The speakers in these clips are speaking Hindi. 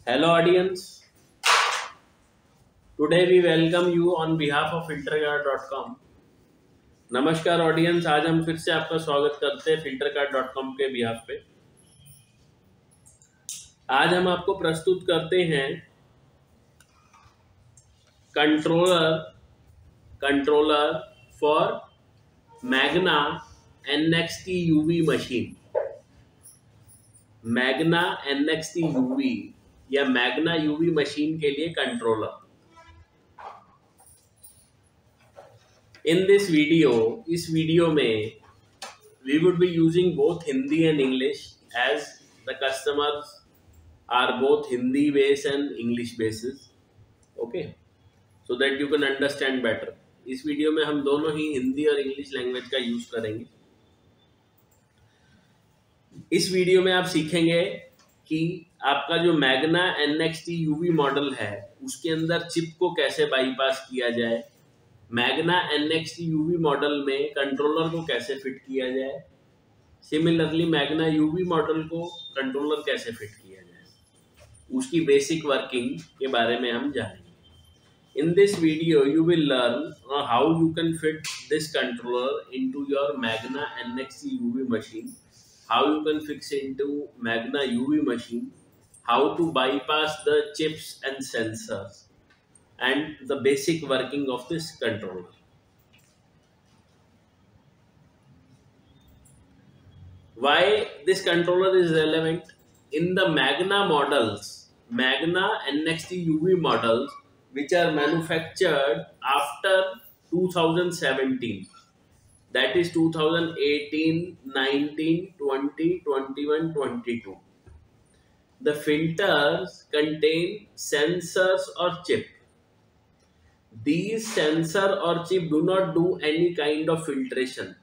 Hello audience, today we welcome you on behalf of filtercard.com। नमस्कार ऑडियंस, आज हम फिर से आपका स्वागत करते हैं filtercard.com के बिहाफ पे। आज हम आपको प्रस्तुत करते हैं controller for Magna NXT UV machine. Magna NXT UV या मैग्ना UV मशीन के लिए कंट्रोलर। In this video, इस वीडियो में we would be using both Hindi and English as the customers are both Hindi based and English basis, okay, so that you can understand better। इस वीडियो में हम दोनों ही हिंदी और इंग्लिश लैंग्वेज का यूज करेंगे। इस वीडियो में आप सीखेंगे कि आपका जो मैग्ना NXT UV मॉडल है उसके अंदर चिप को कैसे बाईपास किया जाए, मैग्ना NXT UV मॉडल में कंट्रोलर को कैसे फिट किया जाए, सिमिलरली मैग्ना UV मॉडल को कंट्रोलर कैसे फिट किया जाए, उसकी बेसिक वर्किंग के बारे में हम जानेंगे। In this video you will learn how you can fit this controller into your Magna NXT UV machine, how you can fix into Magna UV machine, how to bypass the chips and sensors and the basic working of this controller. Why this controller is relevant? In the Magna models, Magna NXT UV models which are manufactured after 2017, that is 2018, 19, 20, 21, 22, the filters contain sensors or chip. These sensor or chip do not do any kind of filtration.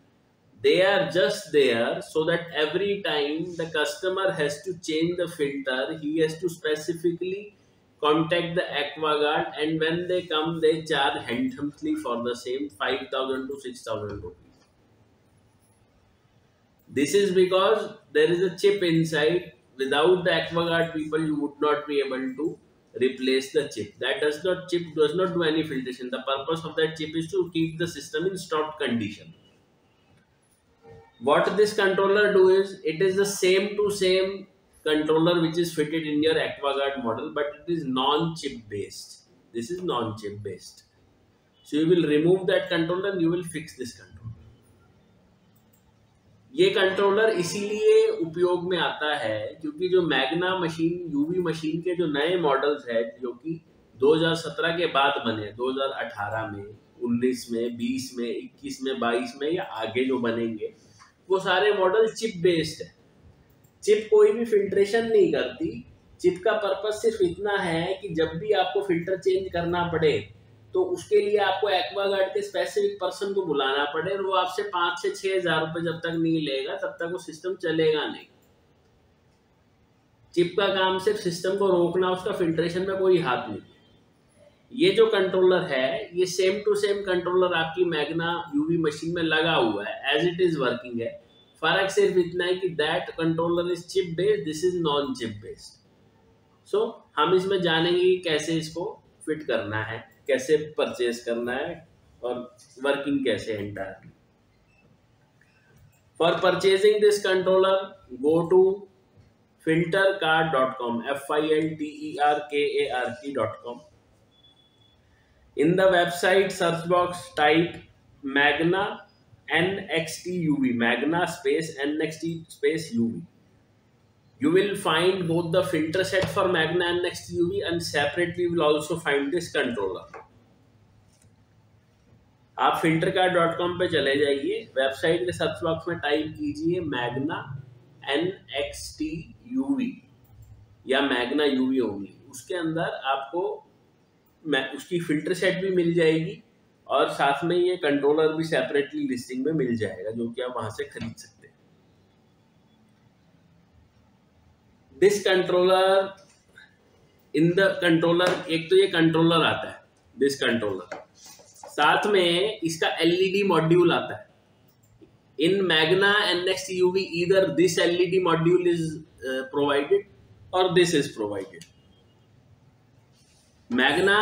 They are just there so that every time the customer has to change the filter, he has to specifically contact the AquaGuard, and when they come, they charge handsomely for the same 5,000 to 6,000 rupees. This is because there is a chip inside. Without the AquaGuard people, you would not be able to replace the chip. Chip does not do any filtration. The purpose of that chip is to keep the system in stopped condition. What this controller do is, it is the same to same controller which is fitted in your AquaGuard model, but it is non-chip based. This is non-chip based. So you will remove that controller and you will fix this controller. ये कंट्रोलर इसीलिए उपयोग में आता है क्योंकि जो मैग्ना मशीन UV मशीन के जो नए मॉडल्स है जो कि 2017 के बाद बने, 2018 में, 19 में, 20 में, 21 में, 22 में या आगे जो बनेंगे, वो सारे मॉडल चिप बेस्ड है। चिप कोई भी फिल्ट्रेशन नहीं करती। चिप का पर्पस सिर्फ इतना है कि जब भी आपको फिल्टर चेंज करना पड़े तो उसके लिए आपको AquaGuard के स्पेसिफिक पर्सन को बुलाना पड़े, और वो आपसे 5 से 6 हज़ार रुपये जब तक नहीं लेगा तब तक वो सिस्टम चलेगा नहीं। चिप का काम सिर्फ सिस्टम को रोकना, उसका फिल्ट्रेशन में कोई हाथ नहीं। ये जो कंट्रोलर है ये सेम टू सेम कंट्रोलर आपकी मैग्ना UV मशीन में लगा हुआ है, एज इट इज वर्किंग है। फर्क सिर्फ इतना है कि that controller is chip based, this is non chip based. So हम इसमें जानेंगे कि कैसे इसको फिट करना है, कैसे परचेज करना है और वर्किंग कैसे है entirely. For purchasing this controller go to filtercard.com, filtercard.com। in the website search box type Magna NXT UV, Magna space NXT space UV। You will find both the filter set for Magna NXT UV and separately you will also find this controller। आप filtercard.com पे चले जाइए, वेबसाइट के सर्च बॉक्स में टाइप कीजिए Magna NXT UV या Magna UV ओनली। उसके अंदर आपको उसकी फिल्टर सेट भी मिल जाएगी और साथ में ये कंट्रोलर भी सेपरेटली लिस्टिंग में मिल जाएगा, जो कि आप वहां से खरीद सकते हैं। This controller, in the controller, एक तो ये कंट्रोलर आता है, दिस कंट्रोलर, साथ में इसका LED मॉड्यूल आता है। इन Magna NXT UV either this LED module is provided or this is provided। Magna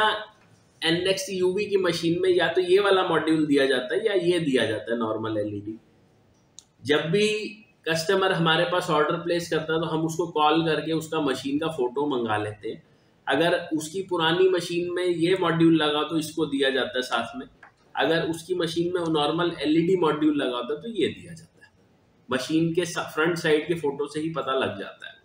NXT UV की मशीन में या तो ये वाला मॉड्यूल दिया जाता है या ये दिया जाता है नॉर्मल LED। जब भी कस्टमर हमारे पास ऑर्डर प्लेस करता है तो हम उसको कॉल करके उसका मशीन का फोटो मंगा लेते हैं। अगर उसकी पुरानी मशीन में ये मॉड्यूल लगा तो इसको दिया जाता है साथ में, अगर उसकी मशीन में नॉर्मल LED मॉड्यूल लगा होता है तो ये दिया जाता है। मशीन के फ्रंट साइड के फोटो से ही पता लग जाता है।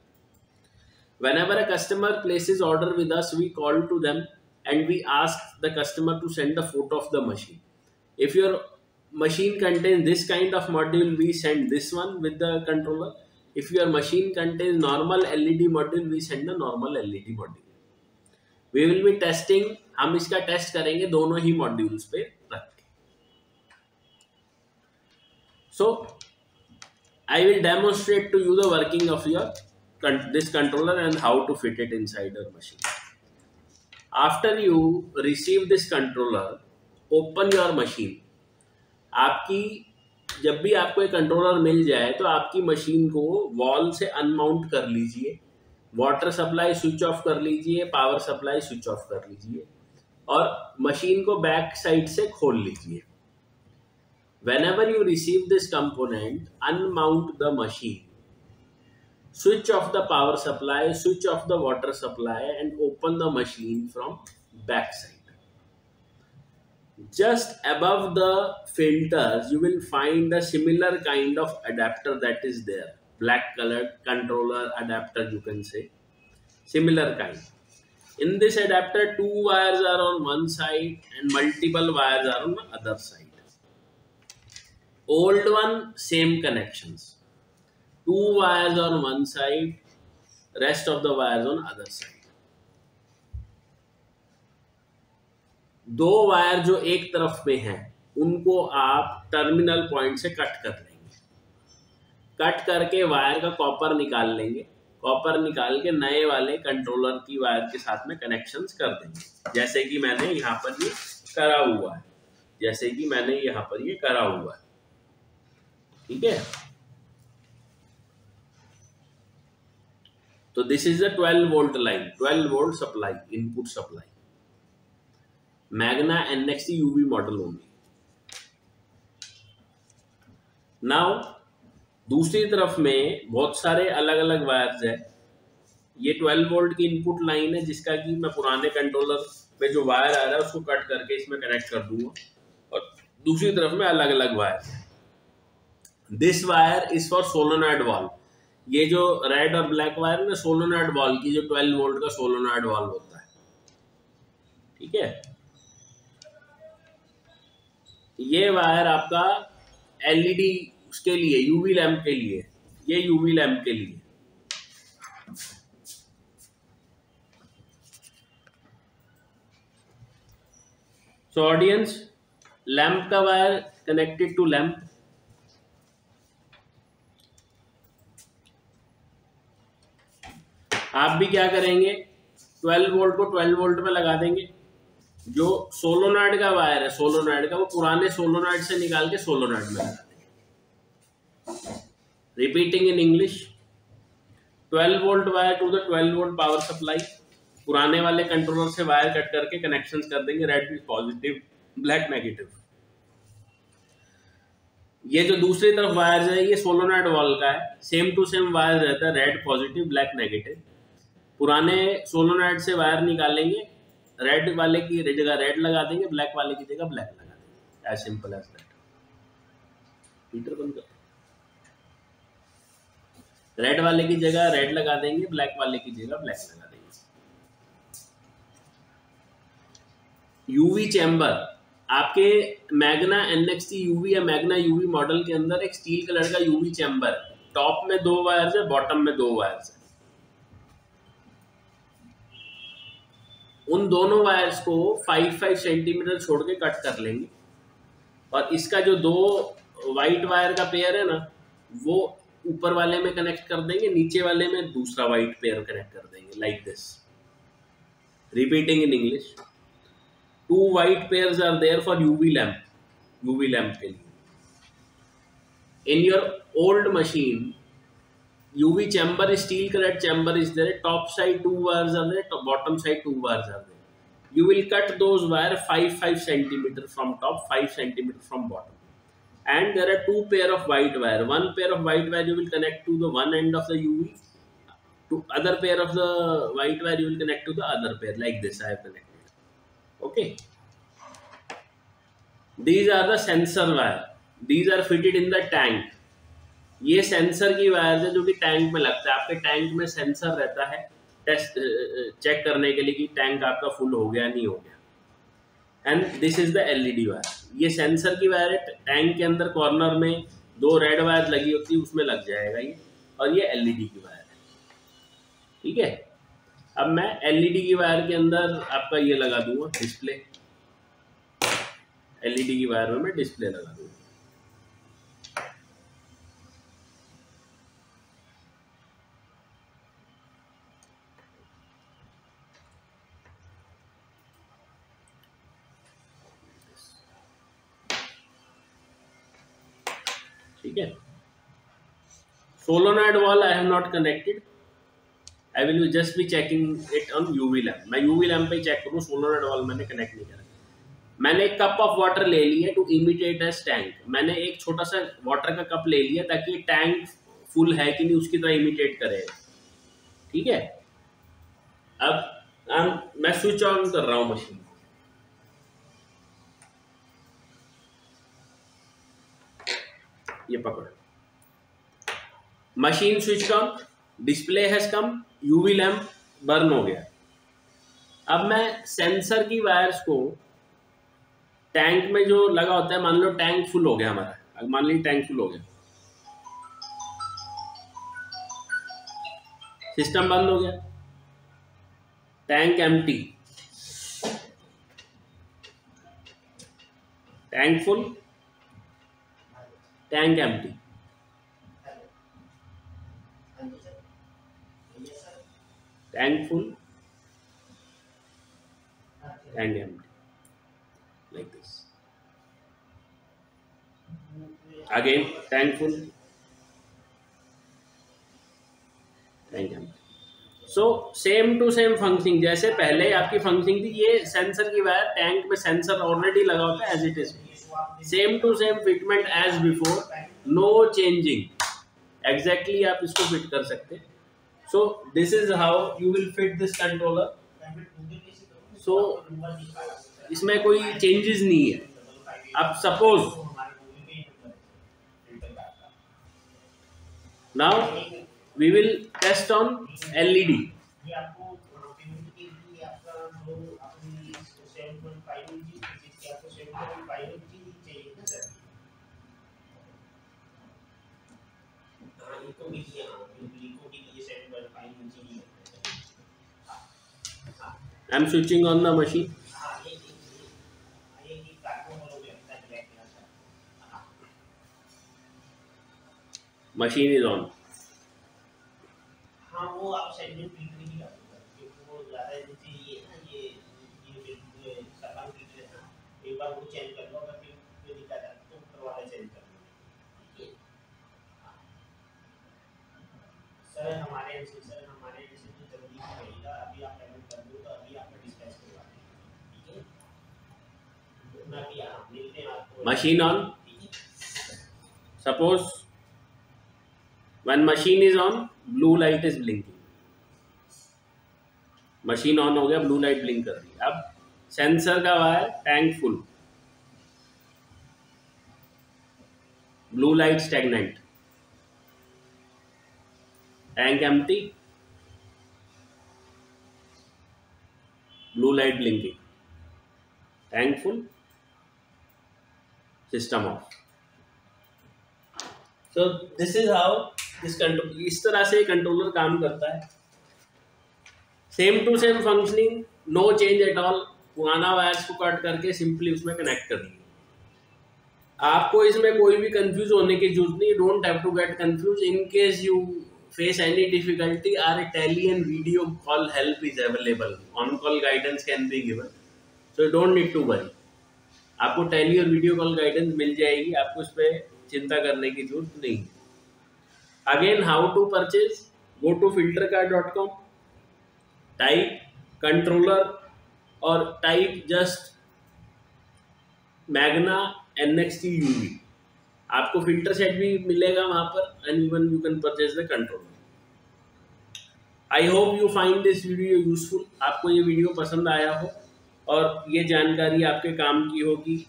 Whenever a customer places order with us, we call to them and we ask the customer to send a photo of the machine. If your machine contains this kind of module, we send this one with the controller. If your machine contains normal LED module, we send the normal LED module. We will be testing, हम इसका टेस्ट करेंगे दोनों ही मॉड्यूल्स पे रख के। So I will demonstrate to you the working of your this controller and how to fit it inside your machine. After you receive this controller, open your machine. आपकी जब भी आपको एक कंट्रोलर मिल जाए तो आपकी मशीन को वॉल से अनमाउंट कर लीजिए, वाटर सप्लाई स्विच ऑफ कर लीजिए, पावर सप्लाई स्विच ऑफ कर लीजिए और मशीन को बैक साइड से खोल लीजिए। Whenever you receive this component, unmount the machine. Switch off the power supply, switch off the water supply and open the machine from back side. Just above the filters, you will find a similar kind of adapter that is there. Black colored controller adapter, you can say. Similar kind. In this adapter, 2 wires are on one side and multiple wires are on the other side. Old one, same connections. 2 wires on one side, rest of the wires on other side. 2 wire जो एक तरफ में हैं उनको आप टर्मिनल पॉइंट से कट कर लेंगे। कट करके वायर का कॉपर निकाल लेंगे। कॉपर निकाल के नए वाले कंट्रोलर की वायर के साथ में कनेक्शंस कर देंगे, जैसे कि मैंने यहाँ पर ये करा हुआ है, जैसे कि मैंने यहाँ पर ये करा हुआ है। ठीक है, तो this is a 12 volt line, 12 volt supply, input supply, Magna NXT UV model only. Now दूसरी तरफ में बहुत सारे अलग अलग वायर्स है। ये 12 वोल्ट की इनपुट लाइन है जिसका कि मैं पुराने कंट्रोलर पे जो वायर आ रहा है उसको कट करके इसमें कनेक्ट कर दूंगा और दूसरी तरफ में अलग अलग वायर है। This wire is for solenoid valve. ये जो रेड और ब्लैक वायर है ना, सोलोनॉइड वाल्व की, जो 12 वोल्ट का सोलोनॉइड वाल्व होता है। ठीक है, ये वायर आपका LED उसके लिए, यूवी लैंप के लिए, ये यूवी लैंप के लिए। सो ऑडियंस, लैंप का वायर कनेक्टेड टू लैंप। आप भी क्या करेंगे, 12 वोल्ट को 12 वोल्ट में लगा देंगे। जो सोलोनॉइड का वायर है, सोलोनॉइड का, वो पुराने सोलोनॉइड से निकाल के सोलोनॉइड में लगा देंगे। Repeating in English, 12 volt wire to the 12 volt power supply. पुराने वाले कंट्रोलर से वायर कट करके कनेक्शंस कर देंगे, रेड पॉजिटिव, ब्लैक नेगेटिव। ये जो दूसरी तरफ वायर है ये सोलोनॉइड वाल्व का है, सेम टू सेम वायर रहता है, रेड पॉजिटिव ब्लैक नेगेटिव। पुराने सोलोनॉइड से वायर निकालेंगे, रेड वाले की जगह रेड लगा देंगे, ब्लैक वाले की जगह ब्लैक लगा देंगे। As simple as that. Heater बंद कर। रेड वाले की जगह रेड लगा देंगे, ब्लैक वाले की जगह ब्लैक लगा देंगे। यूवी चैम्बर, आपके मैग्ना NXT UV या मैग्ना UV मॉडल के अंदर एक स्टील कलर का यूवी चैम्बर है। टॉप में 2 वायर्स है, बॉटम में 2 वायर्स है। उन दोनों वायर्स को 5-5 सेंटीमीटर छोड़ के कट कर लेंगे और इसका जो 2 वाइट वायर का पेयर है ना, वो ऊपर वाले में कनेक्ट कर देंगे, नीचे वाले में दूसरा वाइट पेयर कनेक्ट कर देंगे, like this. Repeating in English, 2 white pairs are there for UV lamp के लिए। In your old machine, UV chamber, steel colored chamber is there, top side 2 wires are there, bottom side 2 wires are there। you will cut those wire 5 centimeter from top, 5 centimeter from bottom. And there are two pair of white wire. One pair of white wire you will connect to the one end of the UV, to other pair of the white wire you will connect to the other pair, like this I have connected. Okay. These are the sensor wire. These are fitted in the tank. ये सेंसर की वायर है जो कि टैंक में लगता है. आपके टैंक में सेंसर रहता है टेस्ट चेक करने के लिए कि टैंक आपका फुल हो गया नहीं हो गया. And this is the LED wire. ये सेंसर की वायर है. टैंक के अंदर कॉर्नर में दो रेड वायर लगी होती है, उसमें लग जाएगा ये. और ये एलईडी की वायर है. ठीक है. अब मैं एलईडी की वायर के अंदर आपका ये लगा दूंगा डिस्प्ले. एलईडी की वायर में मैं डिस्प्ले लगा दूंगा. ठीक है. Solenoid wall I have not connected. I will just be checking it on UV lamp. मैं यूवी लैम्प पे चेक करूँ. सोलोनॉइड वॉल मैंने कनेक्ट नहीं करा. मैंने एक कप ऑफ वाटर ले लिया टू इमिटेट एज टैंक. मैंने एक छोटा सा वाटर का कप ले लिया ताकि टैंक फुल है कि नहीं उसकी तरह इमिटेट करे. ठीक है. अब मैं स्विच ऑन कर रहा हूँ मशीन. ये पकड़. Machine switch on. Display has come. UV lamp burn हो गया. अब मैं सेंसर की वायर्स को टैंक में जो लगा होता है, मान लो टैंक फुल हो गया हमारा. अब मान लीजिए टैंक फुल हो गया, सिस्टम बंद हो गया, tank empty, tank full, tank empty. Tank full, tank empty, like this. Again tank full, tank empty. So same to same functioning. जैसे पहले आपकी फंक्शनिंग थी. ये सेंसर की वायर टैंक में सेंसर ऑलरेडी लगा होता है as it is. Same to same fitment as before. No changing. Exactly आप इसको फिट कर सकते हैं. So this is how you will fit this controller. So इसमें कोई चेंजेस नहीं है. अब suppose now we will test on LED. I am switching on the machine. Machine is on. हाँ वो आप सेगमेंट फिल्टर ही कर सकते हैं क्योंकि वो ज़्यादा नीचे ये ना ये सलाम फिल्टर है ना. एक बार वो चेंज कर लो. अगर फिर दिक्कत है तो ऊपर वाला चेंज कर लो. ठीक है. सर हमारे जैसे तो जल्दी रहेगा. अभी आप पेमेंट कर दो तो अभी आपका डिस्पैच करवा देंगे. ठीक है. ना भी आप मिलते हैं आपको. Machine on. Suppose when machine is on, blue light is blinking. Machine on हो गया, ब्लू लाइट ब्लिंक कर रही है. अब सेंसर का wire tank full, blue light stagnant, tank empty, blue light blinking, tank full, system off. So this is how इस तरह से कंट्रोलर काम करता है. Same to same functioning, no change at all. पुराना वायर्स को कट करके सिंपली उसमें कनेक्ट कर दिए. आपको इसमें कोई भी कंफ्यूज होने की जरूरत नहीं. Don't have to get confuse. In case you face any difficulty, our tele and video call help is available. On call guidance can be given. So don't need to worry. आपको टेली और वीडियो कॉल गाइडेंस मिल जाएगी. आपको इस पर चिंता करने की जरूरत नहीं. Again, how to purchase? Go to filtercard.com, type controller और type just Magna NXT UV, आपको फिल्टर सेट भी मिलेगा वहां पर and even you can purchase the controller. I hope you find this video useful, आपको ये वीडियो पसंद आया हो और ये जानकारी आपके काम की होगी।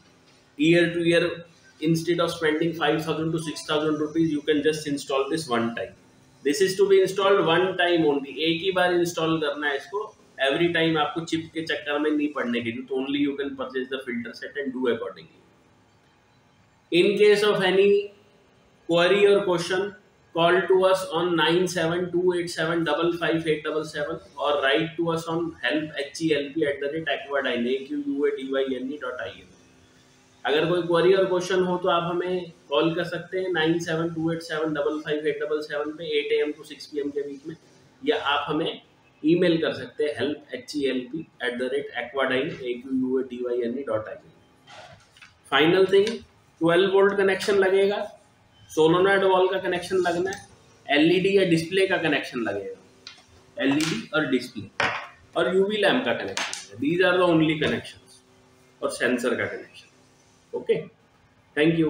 Year two year instead of spending 5,000 to 6,000 rupees, you can just install this one time. This is to be installed one time only, एक ही बार इंस्टॉल करना है इसको, every time आपको चिप के चक्कर में नहीं पड़ने के लिए, तो only you can purchase the filter set and do accordingly. In case of any query or question, call to us on 9728755877 or write to us on help@aquadyne.in। अगर कोई क्वेरी और क्वेश्चन हो तो आप हमें कॉल कर सकते हैं 9728755877 पे 8 AM to 6 PM के बीच में, या आप हमें ईमेल कर सकते हैं help@aquadyne.in। Final thing, 12 volt connection लगेगा, सोलोनॉइड वॉल का कनेक्शन लगना है, LED या डिस्प्ले का कनेक्शन लगेगा, LED और डिस्प्ले और UV लैम्प का connection. These are the only connections, और सेंसर का कनेक्शन। Okay, thank you.